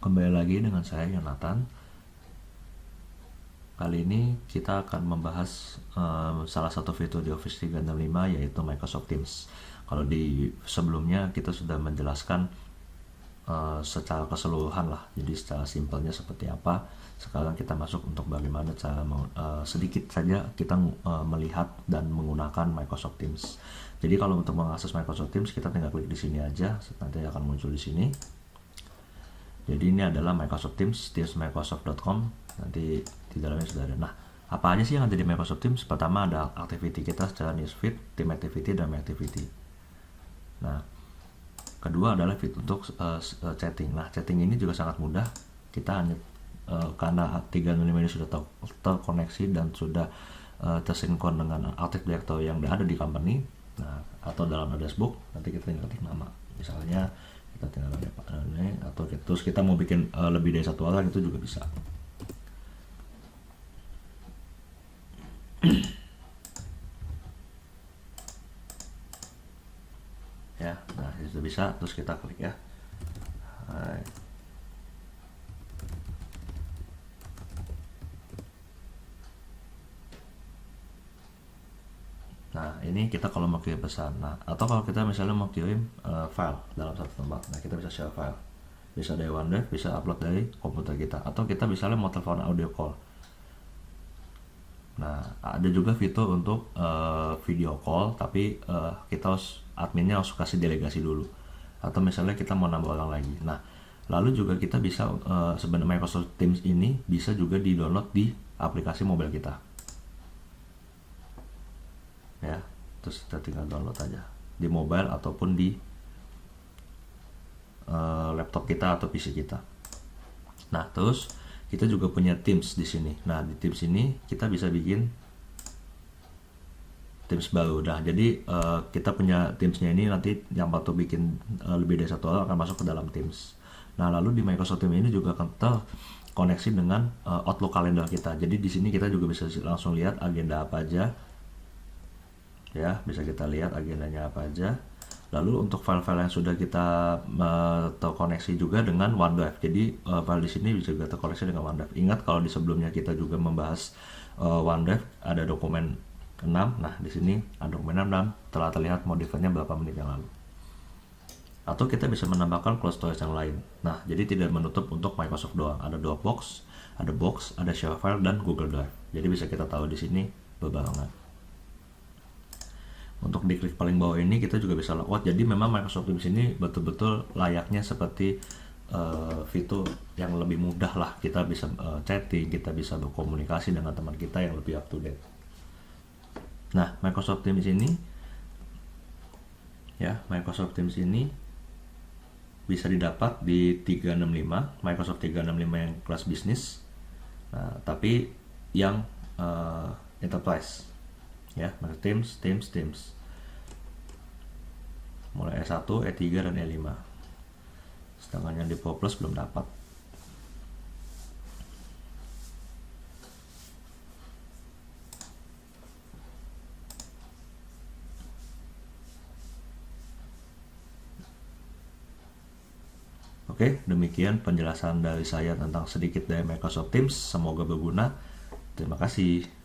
Kembali lagi dengan saya Yonatan. Kali ini kita akan membahas salah satu fitur di Office 365 yaitu Microsoft Teams. Kalau di sebelumnya kita sudah menjelaskan secara keseluruhan lah, jadi secara simpelnya seperti apa. Sekarang kita masuk untuk bagaimana cara sedikit saja kita melihat dan menggunakan Microsoft Teams. Jadi kalau untuk mengakses Microsoft Teams kita tinggal klik di sini aja, nanti akan muncul di sini. Jadi ini adalah Microsoft Teams, teamsmicrosoft.com. Nanti di dalamnya sudah ada. Nah, apa aja sih yang ada di Microsoft Teams? Pertama ada activity kita secara newsfeed, team activity, dan my activity. Nah, kedua adalah feed untuk chatting. Nah, chatting ini juga sangat mudah. Kita hanya karena 365 ini sudah terkoneksi dan sudah tersinkron dengan Active Directory yang ada di company. Nah, atau dalam dashboard, nanti kita tinggal ketik nama. Misalnya kita tinggal ini, atau terus kita mau bikin lebih dari satu orang itu juga bisa. Ya, nah itu bisa, terus kita klik ya. Hai. Nah, ini kita kalau mau kirim pesan. Nah, atau kalau kita misalnya mau kirim file dalam satu tempat, nah kita bisa share file. Bisa dari OneDrive, bisa upload dari komputer kita, atau kita misalnya mau telepon audio call. Nah, ada juga fitur untuk video call, tapi kita adminnya harus kasih delegasi dulu. Atau misalnya kita mau nambah orang lagi. Nah, lalu juga kita bisa sebenarnya Microsoft Teams ini bisa juga di-download di aplikasi mobile kita. Ya, terus kita tinggal download aja di mobile ataupun di laptop kita atau PC kita. Nah, terus kita juga punya Teams di sini. Nah, di Teams ini kita bisa bikin Teams baru. Nah, jadi kita punya Teams-nya ini nanti yang waktu bikin lebih dari satu orang akan masuk ke dalam Teams. Nah, lalu di Microsoft Teams ini juga akan terkoneksi dengan Outlook kalender kita. Jadi di sini kita juga bisa langsung lihat agenda apa aja. Ya, bisa kita lihat agendanya apa aja. Lalu untuk file-file yang sudah kita terkoneksi juga dengan OneDrive. Jadi file di sini bisa juga terkoneksi dengan OneDrive. Ingat kalau di sebelumnya kita juga membahas OneDrive ada dokumen 6. Nah, di sini ada dokumen 6 telah terlihat modifinya berapa menit yang lalu. Atau kita bisa menambahkan cloud storage yang lain. Nah, jadi tidak menutup untuk Microsoft doang. Ada Dropbox, ada Box, ada ShareFile, dan Google Drive. Jadi bisa kita tahu di sini berbarengan. Untuk di klik paling bawah ini kita juga bisa login. Jadi memang Microsoft Teams ini betul-betul layaknya seperti fitur yang lebih mudah lah. Kita bisa chatting, kita bisa berkomunikasi dengan teman kita yang lebih up to date. Nah, Microsoft Teams ini bisa didapat di 365, Microsoft 365 yang kelas bisnis. Nah, tapi yang enterprise. Ya, Teams. Mulai E1, E3, dan E5. Sedangkan yang di Pro Plus belum dapat. Oke, demikian penjelasan dari saya tentang sedikit dari Microsoft Teams. Semoga berguna. Terima kasih.